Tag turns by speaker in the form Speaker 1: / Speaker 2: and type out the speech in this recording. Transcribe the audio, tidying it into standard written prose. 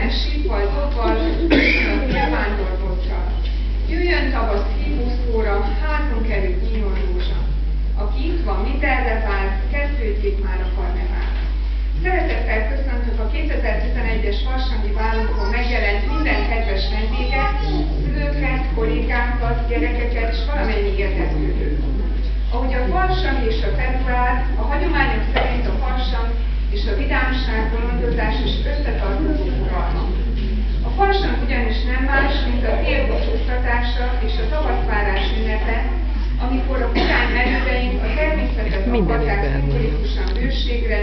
Speaker 1: Jöjjön síppal, dobbal, a vándorbotra. Jöjjön tavasz híbúszóra, házon került nyílon rózsa. Aki itt van, mindenre vár, kezdődjék már a karnevál. Szeretettel köszöntök a 2011-es Varsangi Válonkon megjelent minden kedves vendéget, szülőket, kollégákat, gyerekeket és valamennyi érdeklődőt. Ahogy a farsang és a február, a hagyományok szerint a farsang és a vidámság, bolondozás és összetartozó uralma. A farsang ugyanis nem más, mint a tél búcsúztatása és a tavaszvárás ünnepe, amikor a pogány merődeink a természetet akarták szimbolikusan bőségre,